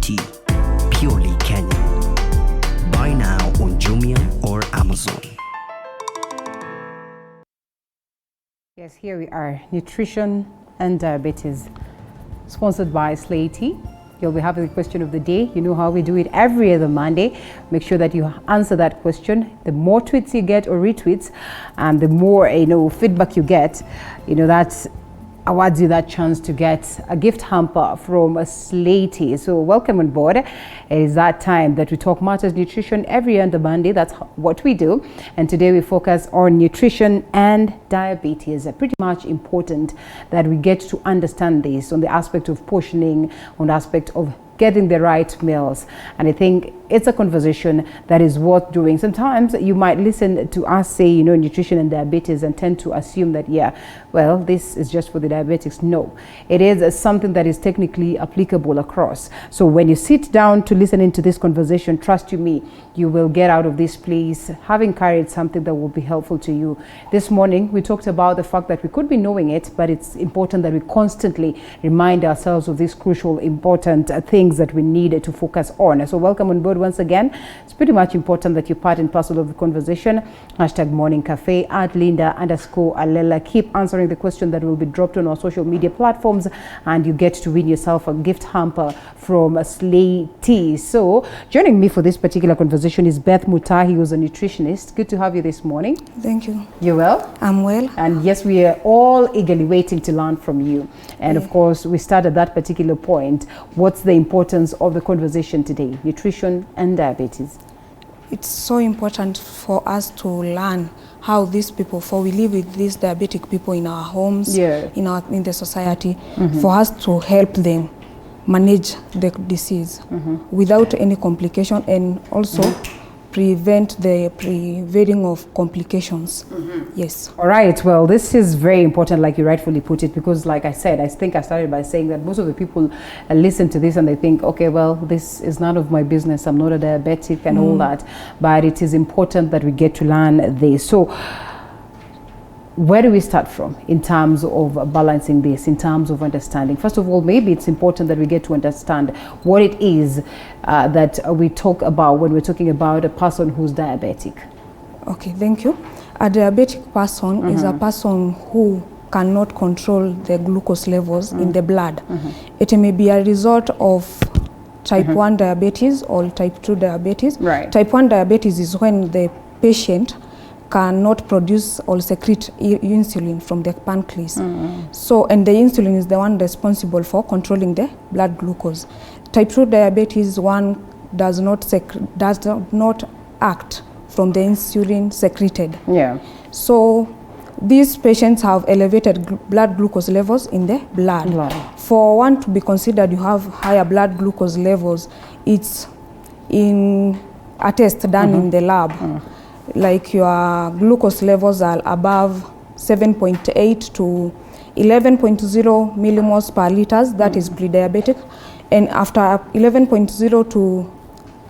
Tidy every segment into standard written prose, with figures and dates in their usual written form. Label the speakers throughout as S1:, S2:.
S1: tea, purely Kenyan. Buy now on Jumia or Amazon.
S2: Yes, here we are, nutrition and diabetes, sponsored by Slay Tea. You'll be having the question of the day. You know how we do it every other Monday. Make sure that you answer that question. The more tweets you get or retweets, and the more feedback you get, that awards you that chance to get a gift hamper from Slay Tea. So welcome on board. It is that time that we talk matters nutrition every other Monday. That's what we do. And today we focus on nutrition and diabetes. It's pretty much important that we get to understand this on the aspect of portioning, on the aspect of getting the right meals. And I think it's a conversation that is worth doing. Sometimes you might listen to us say, nutrition and diabetes and tend to assume that, this is just for the diabetics. No, it is something that is technically applicable across. So when you sit down to listen into this conversation, trust you me, you will get out of this place having carried something that will be helpful to you. This morning, we talked about the fact that we could be knowing it, but it's important that we constantly remind ourselves of these crucial, important things that we need to focus on. So welcome on board once again. It's pretty much important that you're part and parcel of the conversation. #Morning Cafe @Linda_Alela. Keep answering the question that will be dropped on our social media platforms, and you get to win yourself a gift hamper from Slay Tea. So joining me for this particular conversation is Beth Mutahi, who's a nutritionist. Good to have you this morning.
S3: Thank you.
S2: You well?
S3: I'm well.
S2: And yes, we are all eagerly waiting to learn from you. And of course, we start at that particular point. What's the importance of the conversation today, nutrition and diabetes?
S3: It's so important for us to learn how these people, for we live with these diabetic people in our homes, in the society, for us to help them manage the disease without any complication, and also prevent the prevailing of complications. Yes. All
S2: right. Well, this is very important, like you rightfully put it, because like I said, I think I started by saying that most of the people listen to this and they think, okay, well, this is none of my business. I'm not a diabetic and all that. But it is important that we get to learn this. So where do we start from in terms of balancing this, in terms of understanding? First of all, maybe it's important that we get to understand what it is that we talk about when we're talking about a person who's diabetic.
S3: Okay, thank you. A diabetic person is a person who cannot control the glucose levels in the blood. It may be a result of type 1 diabetes or type 2 diabetes.
S2: Right.
S3: Type 1 diabetes is when the patient cannot produce or secrete insulin from the pancreas. So, and the insulin is the one responsible for controlling the blood glucose. Type 2 diabetes, one does not act from the insulin secreted.
S2: Yeah.
S3: So these patients have elevated blood glucose levels in the blood. For one to be considered you have higher blood glucose levels, it's in a test done in the lab. Like your glucose levels are above 7.8 to 11.0 millimoles per liters, that is pre-diabetic. And after 11.0 to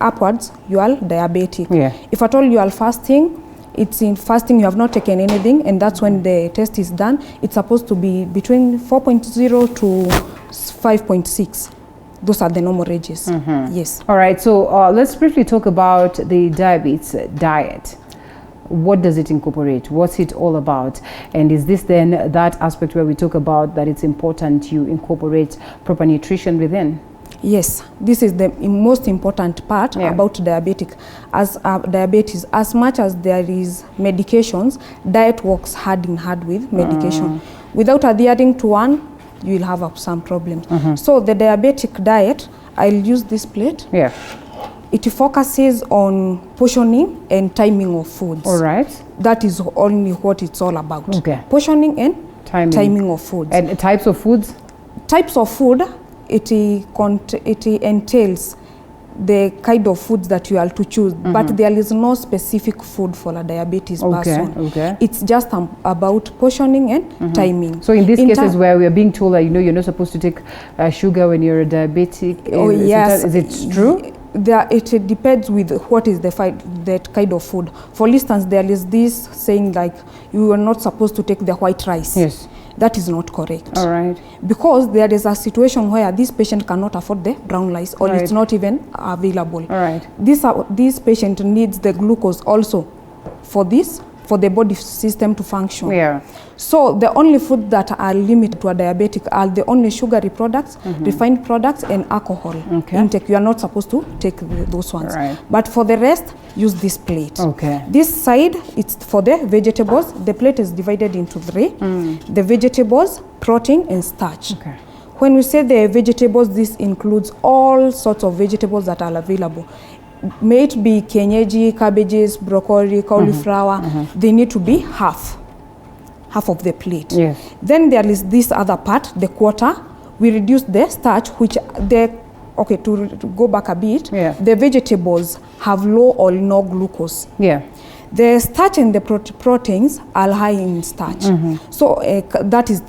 S3: upwards, you are diabetic. Yeah. If at all you are fasting, it's in fasting, you have not taken anything, and that's when the test is done. It's supposed to be between 4.0 to 5.6. Those are the normal ranges. Yes.
S2: All right, so let's briefly talk about the diabetes diet. What does it incorporate? What's it all about? And is this then that aspect where we talk about that it's important you incorporate proper nutrition within?
S3: Yes, this is the most important part about diabetes. As much as there is medications, diet works hand in hand with medication. Without adhering to one, you will have some problems. So the diabetic diet, I'll use this plate.
S2: Yeah.
S3: It focuses on portioning and timing of foods.
S2: All right.
S3: That is only what it's all about.
S2: Okay.
S3: Portioning and timing of foods.
S2: And types of foods?
S3: Types of food, it entails the kind of foods that you are to choose, but there is no specific food for a diabetes person.
S2: Okay.
S3: It's just about portioning and timing.
S2: So in these cases where we are being told that you're not supposed to take sugar when you're a diabetic, is it true?
S3: It depends with what is that kind of food. For instance, there is this saying like you are not supposed to take the white rice.
S2: Yes.
S3: That is not correct.
S2: All right.
S3: Because there is a situation where this patient cannot afford the brown rice, or
S2: Right.
S3: it's not even available.
S2: All right.
S3: This patient needs the glucose also for the body system to function.
S2: Yeah.
S3: So the only food that are limited to a diabetic are the only sugary products, refined products, and alcohol intake. You are not supposed to take those ones.
S2: Right.
S3: But for the rest, use this plate.
S2: Okay.
S3: This side, it's for the vegetables. The plate is divided into 3. The vegetables, protein, and starch.
S2: Okay.
S3: When we say the vegetables, this includes all sorts of vegetables that are available. May it be kienyeji, cabbages, broccoli, cauliflower. They need to be half of the plate.
S2: Yes.
S3: Then there is this other part, the quarter. We reduce the starch, which to go back a bit, the vegetables have low or no glucose.
S2: Yeah.
S3: The starch and the proteins are high in starch. So that is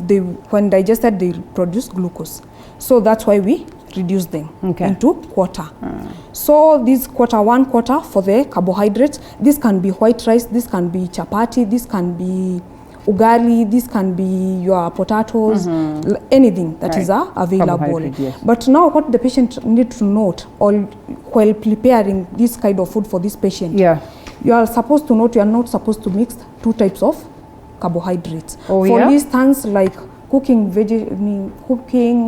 S3: when digested, they produce glucose. So that's why we reduce them into quarter. So this quarter, 1 quarter for the carbohydrates. This can be white rice, this can be chapati, this can be ugali, this can be your potatoes, anything that is available.
S2: Yes.
S3: But now what the patient needs to note while preparing this kind of food for this patient, you are supposed to note you are not supposed to mix 2 types of carbohydrates. For instance, like cooking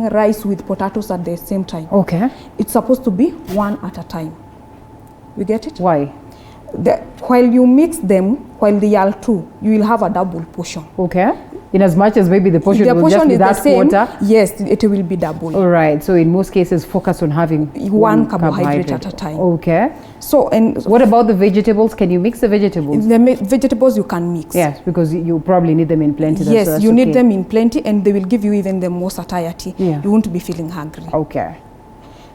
S3: rice with potatoes at the same time. Okay. It's supposed to be 1 at a time. We get it?
S2: Why?
S3: While you mix them, while they are 2, you will have a double portion.
S2: Okay. In as much as maybe the portion will just be that quarter?
S3: Yes, it will be double.
S2: All right. So in most cases, focus on having
S3: 1 carbohydrate at a time.
S2: Okay.
S3: So, and
S2: what about the vegetables? Can you mix the vegetables?
S3: The vegetables you can mix.
S2: Yes, because you probably need them in plenty.
S3: Yes, you need them in plenty, and they will give you even the more satiety. You won't be feeling hungry.
S2: Okay.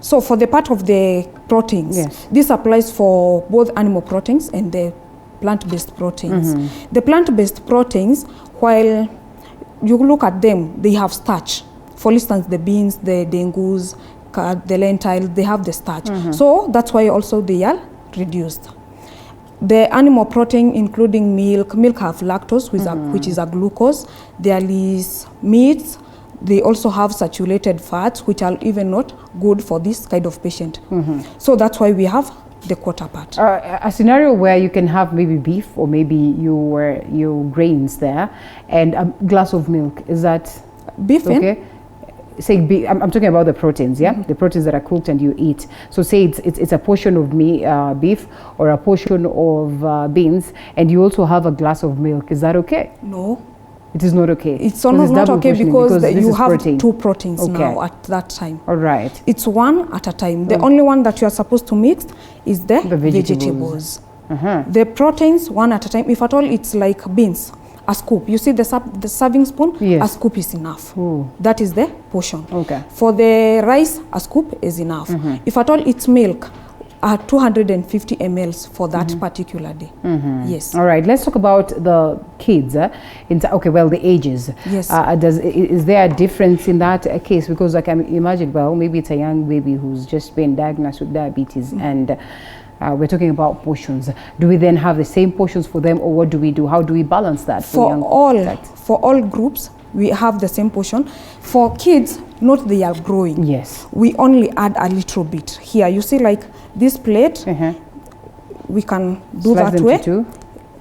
S3: So for the part of the proteins, this applies for both animal proteins and the plant-based proteins. The plant-based proteins, while you look at them, they have starch. For instance, the beans, the dengus, the lentils, they have the starch. So that's why also they are reduced. The animal protein, including milk have lactose, which is a glucose. There is meats. They also have saturated fats, which are even not good for this kind of patient. So that's why we have the quarter part.
S2: A scenario where you can have maybe beef or maybe your grains there and a glass of milk. Is that
S3: beef?
S2: Okay. Say I'm talking about the proteins, the proteins that are cooked and you eat. So say it's a portion of beef or a portion of beans, and you also have a glass of milk. Is that okay?
S3: No.
S2: It is not okay.
S3: It's not okay because you have 2 proteins now at that time.
S2: All right.
S3: It's 1 at a time. The only one that you are supposed to mix is the vegetables. The proteins 1 at a time. If at all, it's like beans, a scoop. You see the serving spoon? A scoop is enough. That is the portion. Okay. For the rice, a scoop is enough. If at all, it's milk, 250 ml for that particular day. Yes.
S2: All right. Let's talk about the kids. The ages.
S3: Yes.
S2: Is there a difference in that case? Because I can imagine, maybe it's a young baby who's just been diagnosed with diabetes, and we're talking about portions. Do we then have the same portions for them, or what do we do? How do we balance that
S3: for all groups? We have the same portion. For kids, not they are growing.
S2: Yes.
S3: We only add a little bit. Here, you see, like this plate, we can do that way.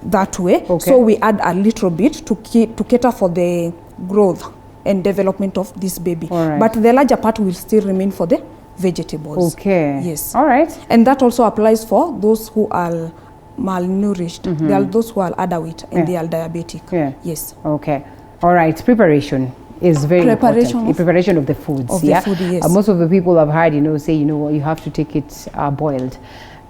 S3: That way. Okay. So we add a little bit to cater for the growth and development of this baby.
S2: All right.
S3: But the larger part will still remain for the vegetables.
S2: Okay.
S3: Yes.
S2: All right.
S3: And that also applies for those who are malnourished. There are those who are underweight and they are diabetic. Yeah. Yes.
S2: Okay. All right. Preparation is very important. Preparation of the foods.
S3: Of the food, yes.
S2: Most of the people I've heard, say, you have to take it boiled.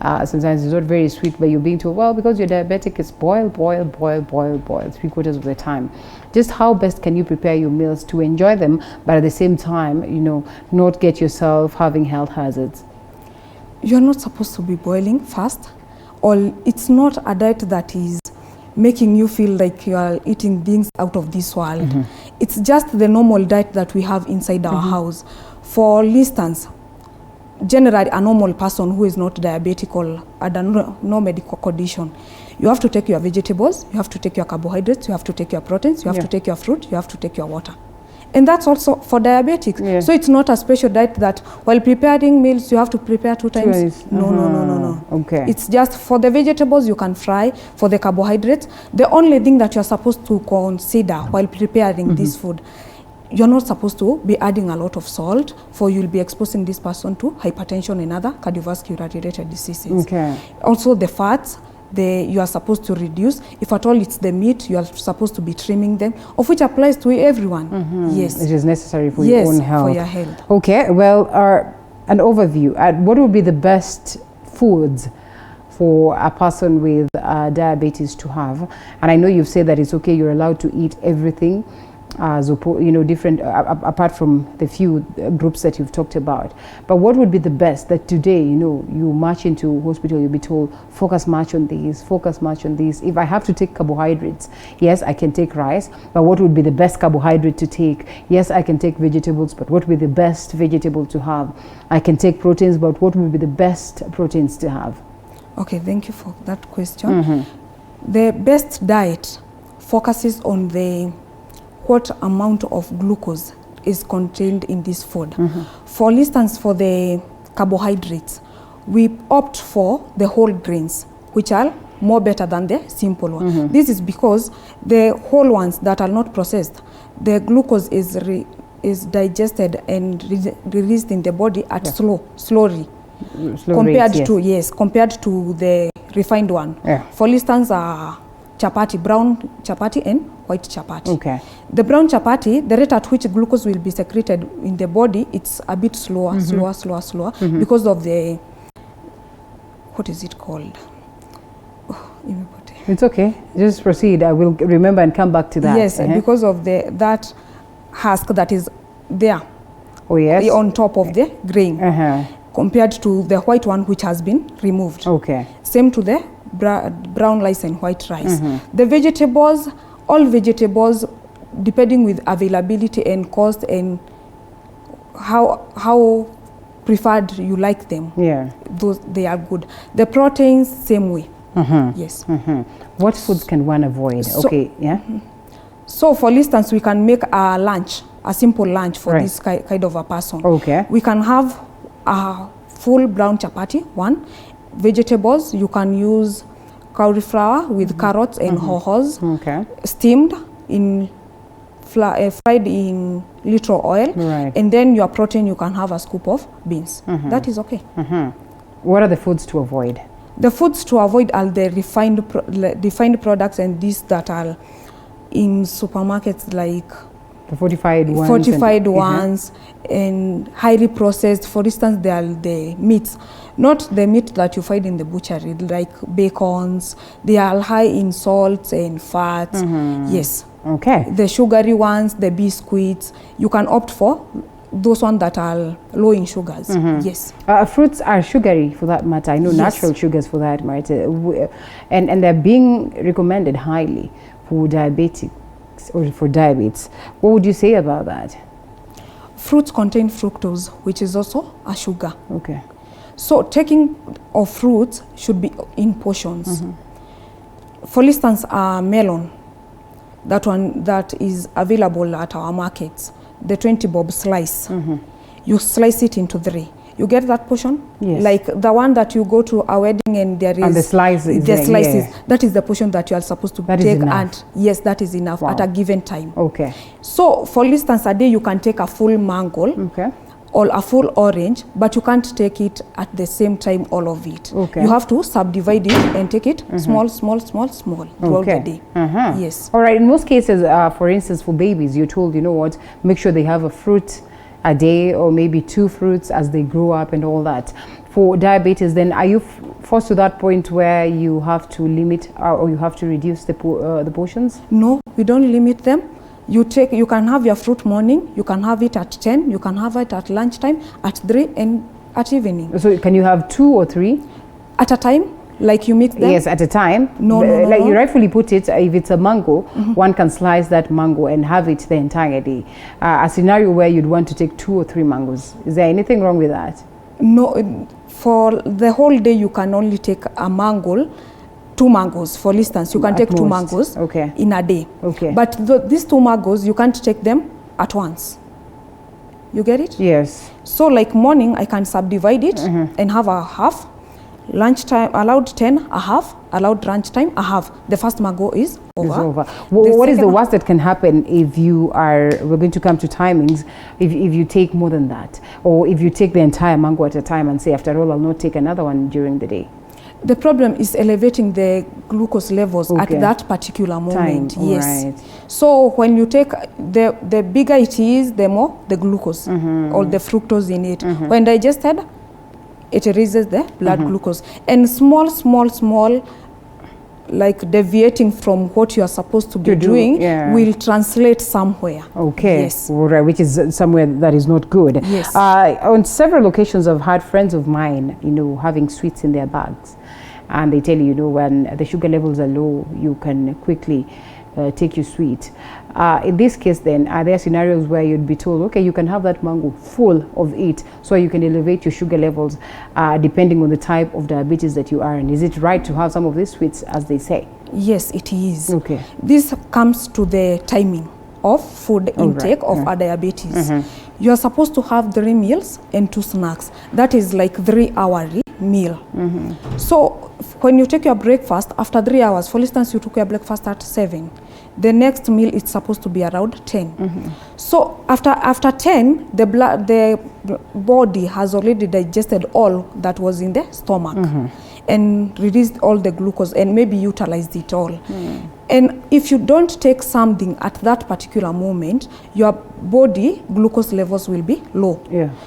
S2: Sometimes it's not very sweet, but you're being told, well, because you're diabetic, it's boil 3/4 of the time. Just how best can you prepare your meals to enjoy them, but at the same time, not get yourself having health hazards?
S3: You're not supposed to be boiling fast, or it's not a diet that is making you feel like you are eating things out of this world. It's just the normal diet that we have inside our house. For instance, generally a normal person who is not diabetic or under no medical condition, You have to take your vegetables, you have to take your carbohydrates, you have to take your proteins, you have to take your fruit, you have to take your water. And that's also for diabetics. Yeah. So it's not a special diet that while preparing meals you have to prepare 2 times. No.
S2: Okay.
S3: It's just for the vegetables you can fry, for the carbohydrates. The only thing that you're supposed to consider while preparing this food, you're not supposed to be adding a lot of salt, for you'll be exposing this person to hypertension and other cardiovascular related diseases.
S2: Okay.
S3: Also the fats, you are supposed to reduce. If at all it's the meat, you are supposed to be trimming them, of which applies to everyone. Yes.
S2: It is necessary for your own health.
S3: For your health.
S2: Okay, well, an overview. What would be the best foods for a person with diabetes to have? And I know you've said that it's okay, you're allowed to eat everything, different, apart from the few groups that you've talked about. But what would be the best that today, you march into hospital, you'll be told, focus much on these, focus much on these. If I have to take carbohydrates, yes, I can take rice, but what would be the best carbohydrate to take? Yes, I can take vegetables, but what would be the best vegetable to have? I can take proteins, but what would be the best proteins to have? Okay,
S3: thank you for that question. The best diet focuses on what amount of glucose is contained in this food. For instance, for the carbohydrates, we opt for the whole grains, which are more better than the simple one. This is because the whole ones that are not processed, the glucose is digested and released in the body at slowly compared
S2: rates,
S3: compared to the refined one. For instance, chapati, brown chapati and white chapati.
S2: Okay.
S3: The brown chapati, the rate at which glucose will be secreted in the body, it's a bit slower, because of the, what is it called?
S2: It's okay. Just proceed. I will remember and come back to that.
S3: Yes, because of that husk that is there.
S2: Oh yes.
S3: On top of the grain, compared to the white one which has been removed.
S2: Okay.
S3: Same to the brown rice and white rice. The vegetables, all vegetables, depending with availability and cost and how preferred you like them.
S2: Yeah.
S3: Those, they are good. The proteins, same way. Yes.
S2: What foods can one avoid?
S3: So for instance, we can make a lunch, a simple lunch for this kind of a person.
S2: Okay.
S3: We can have a full brown chapati, one. Vegetables, you can use cauliflower with carrots and hohos, steamed in fried in little oil, and then your protein, you can have a scoop of beans. That is okay.
S2: What are the foods to avoid?
S3: The foods to avoid are the refined products, and these that are in supermarkets, like
S2: the fortified ones,
S3: and highly processed. For instance, they are the meats, not the meat that you find in the butchery, like bacons. They are high in salts and fats. Yes.
S2: Okay.
S3: The sugary ones, the biscuits, you can opt for those ones that are low in sugars. Yes.
S2: Fruits are sugary, for that matter. I know natural sugars, for that matter, and they're being recommended highly for diabetes or for diabetes. What would you say about that?
S3: Fruits contain fructose, which is also a sugar.
S2: Okay.
S3: So taking of fruits should be in portions. For instance, a melon, that is available at our markets, the 20 bob slice. You slice it into 3. You get that portion?
S2: Yes.
S3: Like the one that you go to a wedding and there is...
S2: And the slices.
S3: The slices. Yeah. That is the portion that you are supposed to take.
S2: And
S3: yes, that is enough at a given time.
S2: Okay.
S3: So, for instance, a day you can take a full mango or a full orange, but you can't take it at the same time, all of it.
S2: Okay.
S3: You have to subdivide it and take it small throughout the day. Yes.
S2: All right. In most cases, for instance, for babies, you're told, you know what, make sure they have a fruit a day or maybe 2 fruits as they grow up and all that. For diabetes, then are you forced to that point where you have to limit or you have to reduce the portions?
S3: No, we don't limit them. You can have your fruit morning, you can have it at 10, you can have it at lunchtime, at 3, and at evening.
S2: So can you have 2 or 3?
S3: At a time? Like you mix them?
S2: Yes, at a time.
S3: No.
S2: Like you rightfully put it, if it's a mango, one can slice that mango and have it the entire day. A scenario where you'd want to take 2 or 3 mangoes. Is there anything wrong with that?
S3: No, for the whole day you can only take a mango 2 mangoes, for instance. You can
S2: At
S3: take 2
S2: most.
S3: mangoes
S2: Okay.
S3: in a day.
S2: Okay.
S3: But these 2 mangoes, you can't take them at once. You get it?
S2: Yes.
S3: So like morning, I can subdivide it and have a half. Lunchtime, allowed 10, a half. Allowed lunchtime, a half. The first mango is over.
S2: It's over. What is the worst that can happen if you are, we're going to come to timings, if you take more than that? Or if you take the entire mango at a time and say, after all, I'll not take another one during the day?
S3: The problem is elevating the glucose levels at that particular moment. Yes.
S2: Right.
S3: So when you take the bigger it is, the more the glucose or the fructose in it. When digested, it raises the blood glucose. And small, like deviating from what you are supposed to be doing will translate somewhere.
S2: Okay.
S3: Yes.
S2: Right, which is somewhere that is not good.
S3: Yes.
S2: On several occasions, I've had friends of mine, having sweets in their bags. And they tell you, when the sugar levels are low, you can quickly take your sweet. In this case then, are there scenarios where you'd be told, okay, you can have that mango full of it so you can elevate your sugar levels depending on the type of diabetes that you are in? Is it right to have some of these sweets, as they say?
S3: Yes, it is.
S2: Okay.
S3: This comes to the timing of food intake of our diabetes. You are supposed to have 3 meals and 2 snacks. That is like 3-hourly meal. So when you take your breakfast after 3 hours, for instance, you took your breakfast at 7, the next meal is supposed to be around 10. So after 10, the body has already digested all that was in the stomach and released all the glucose and maybe utilized it all. And if you don't take something at that particular moment, your body glucose levels will be low.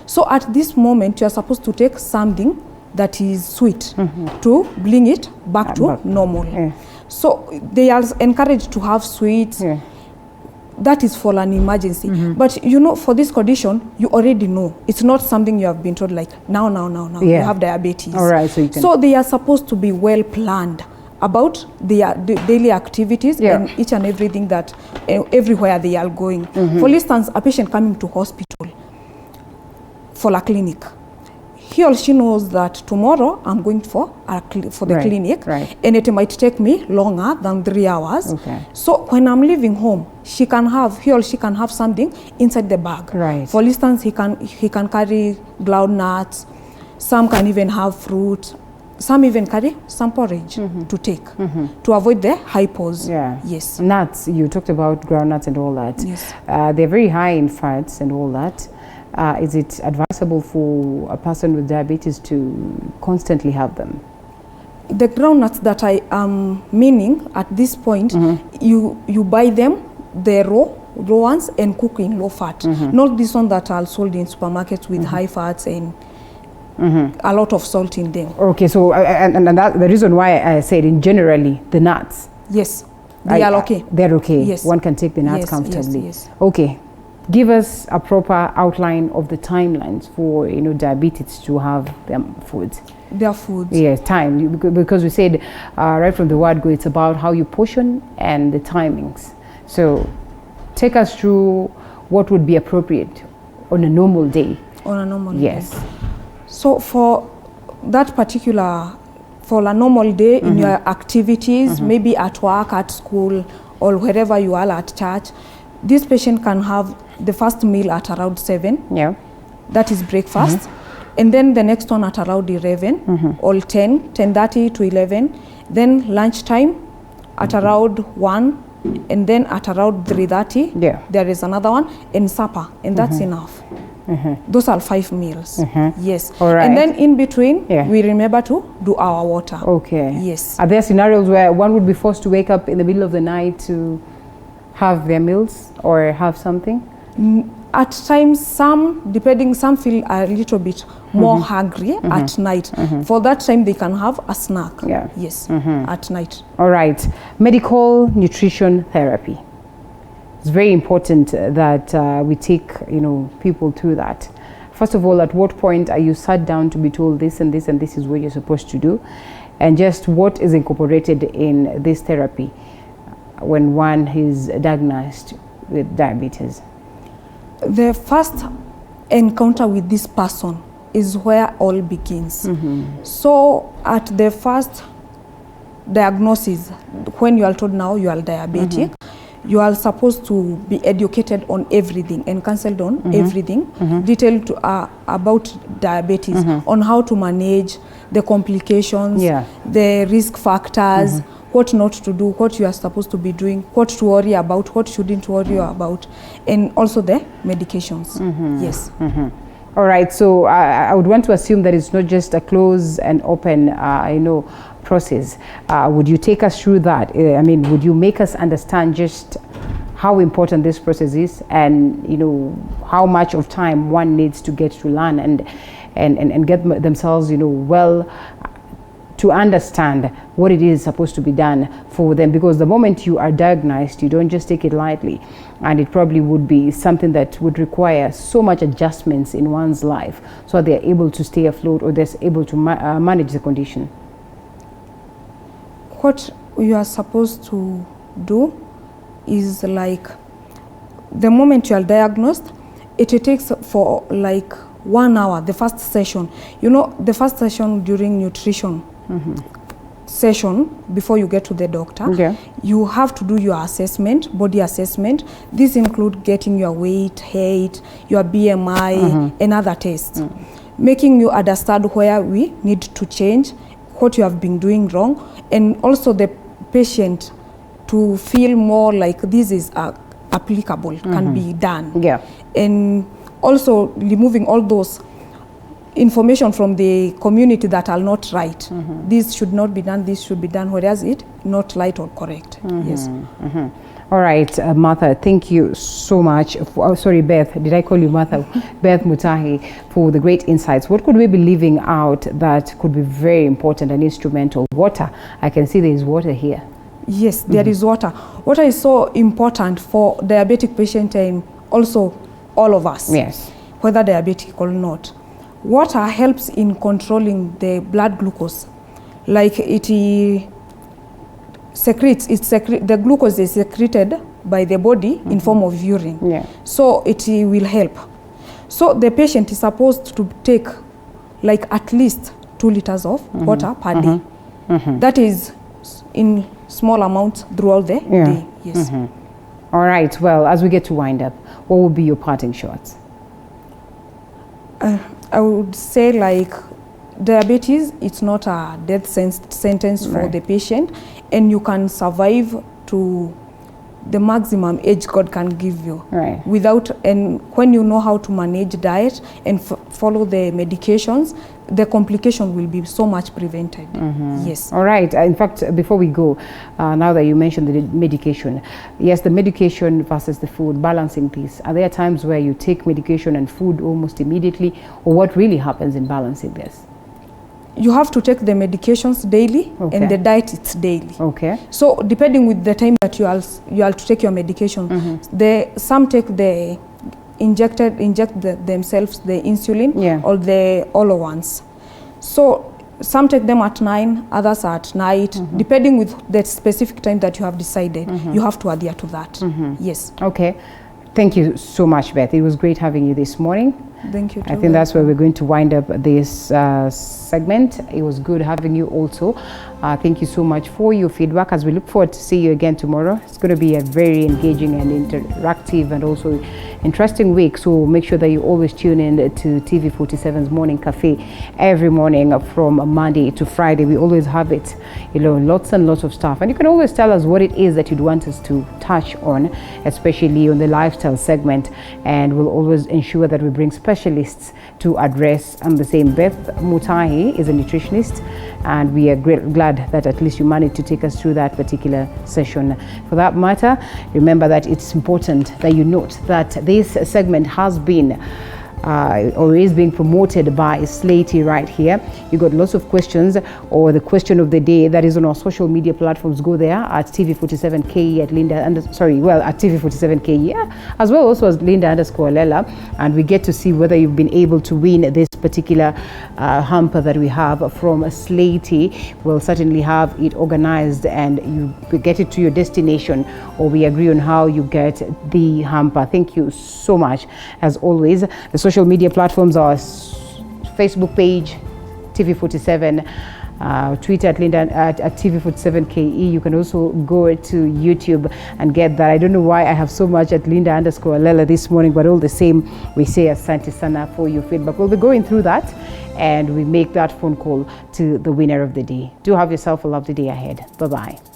S3: So at this moment, you are supposed to take something that is sweet to bring it back to normal. So they are encouraged to have sweets. That is for an emergency. But for this condition, you already know. It's not something you have been told like, now. You have diabetes.
S2: All right,
S3: so they are supposed to be well planned about their daily activities and each and everything that, everywhere they are going. For instance, a patient coming to hospital for a clinic, he or she knows that tomorrow I'm going for the clinic, and it might take me longer than 3 hours. So when I'm leaving home, he or she can have something inside the bag. For instance, he can carry groundnuts. Some can even have fruit. Some even carry some porridge to take to avoid the hypos. Yes.
S2: Nuts, you talked about groundnuts and all that.
S3: Yes.
S2: They're very high in fats and all that. Is it advisable for a person with diabetes to constantly have them?
S3: The groundnuts that I am meaning at this point, you buy them, the raw ones, and cook in low fat. Not this one that are sold in supermarkets with high fats and a lot of salt in them.
S2: Okay, so and that, the reason why I said in generally the nuts.
S3: Yes, they are okay.
S2: They're okay.
S3: Yes.
S2: One can take the nuts comfortably.
S3: Yes.
S2: Okay. Give us a proper outline of the timelines for diabetes to have their foods.
S3: Their foods.
S2: Yes, time, because we said right from the word go, it's about how you portion and the timings. So take us through what would be appropriate on a normal day.
S3: On a normal day.
S2: Yes.
S3: So for that particular, for a normal day in your activities, maybe at work, at school, or wherever you are, at church, this patient can have the first meal at around 7.
S2: Yeah.
S3: That is breakfast. And then the next one at around 11 or 10, 10:30 to 11. Then lunchtime at around 1. And then at around 3:30, there is another one. And supper. And that's enough. Those are 5 meals. Yes.
S2: All right.
S3: And then in between, we remember to do our water.
S2: Okay.
S3: Yes.
S2: Are there scenarios where one would be forced to wake up in the middle of the night to have their meals or have something?
S3: At times, some feel a little bit more hungry at night. For that time, they can have a snack. Yes, at night.
S2: All right. Medical nutrition therapy. It's very important that we take, people through that. First of all, at what point are you sat down to be told this and this and this is what you're supposed to do? And just what is incorporated in this therapy when one is diagnosed with diabetes?
S3: The first encounter with this person is where all begins. So at the first diagnosis, when you are told now you are diabetic, you are supposed to be educated on everything and counseled on everything, detailed about diabetes, on how to manage the complications, the risk factors, what not to do, what you are supposed to be doing, what to worry about, what shouldn't worry about, and also the medications. Yes.
S2: All right, so I would want to assume that it's not just a close and open, process. Would you take us through that? I mean, would you make us understand just how important this process is, and how much of time one needs to get to learn and get themselves, well, to understand what it is supposed to be done for them, because the moment you are diagnosed, you don't just take it lightly, and it probably would be something that would require so much adjustments in one's life so they're able to stay afloat, or they're able to manage the condition.
S3: What you are supposed to do is, like, the moment you are diagnosed, it takes for like 1 hour, the first session. The first session during nutrition session, before you get to the doctor, you have to do your assessment, body assessment. This includes getting your weight, height, your BMI, and other tests, making you understand where we need to change, what you have been doing wrong, and also the patient to feel more like this is applicable, can be done. And also removing all those information from the community that are not right. This should not be done, this should be done, whereas it not right or correct. Yes.
S2: All right, Martha, thank you so much. Sorry, Beth, did I call you Martha? Beth Mutahi, for the great insights. What could we be leaving out that could be very important and instrumental? Water. I can see there is water here.
S3: Yes, there is water. Water is so important for diabetic patient and also all of us.
S2: Yes.
S3: Whether diabetic or not. Water helps in controlling the blood glucose. Like it secretes, the glucose is secreted by the body in form of urine. So it will help. So the patient is supposed to take like at least 2 liters of water per day. That is in small amounts throughout the day. Yes.
S2: All right, well, as we get to wind up, what would be your parting shots?
S3: I would say, like, diabetes, it's not a death sentence for the patient, and you can survive to the maximum age God can give you. Without, and when you know how to manage diet and follow the medications, the complication will be so much prevented. Yes.
S2: All right. In fact, before we go, now that you mentioned the medication, yes, the medication versus the food, balancing this. Are there times where you take medication and food almost immediately, or what really happens in balancing this?
S3: You have to take the medications daily, and the diet it's daily. So depending with the time that you are to take your medication, some take the inject themselves the insulin or the oral ones. So some take them at 9, others at night, depending with the specific time that you have decided. You have to adhere to that. Yes.
S2: Okay. Thank you so much, Beth. It was great having you this morning.
S3: Thank you.
S2: I think that's where we're going to wind up this segment. It was good having you also. Thank you so much for your feedback, as we look forward to see you again tomorrow. It's going to be a very engaging and interactive and also interesting week. So make sure that you always tune in to TV47's Morning Cafe every morning from Monday to Friday. We always have it, lots and lots of stuff. And you can always tell us what it is that you'd want us to touch on, especially on the lifestyle segment. And we'll always ensure that we bring specialists to address the same. Beth Mutahi is a nutritionist, and we are glad that at least you managed to take us through that particular session. For that matter, remember that it's important that you note that this segment has been or is being promoted by Slatey right here. You got lots of questions, or the question of the day that is on our social media platforms. Go there at TV47KE at Linda, at TV47KE, as well also as Linda_Lela, and we get to see whether you've been able to win this particular hamper that we have from Slatey. We'll certainly have it organized and you get it to your destination, or we agree on how you get the hamper. Thank you so much. As always, the social media platforms are Facebook page, TV47, Twitter at Linda at TV47KE. You can also go to YouTube and get that. I don't know why I have so much at Linda_Lela this morning, but all the same, we say asante sana for your feedback. We'll be going through that and we make that phone call to the winner of the day. Do have yourself a lovely day ahead. Bye-bye.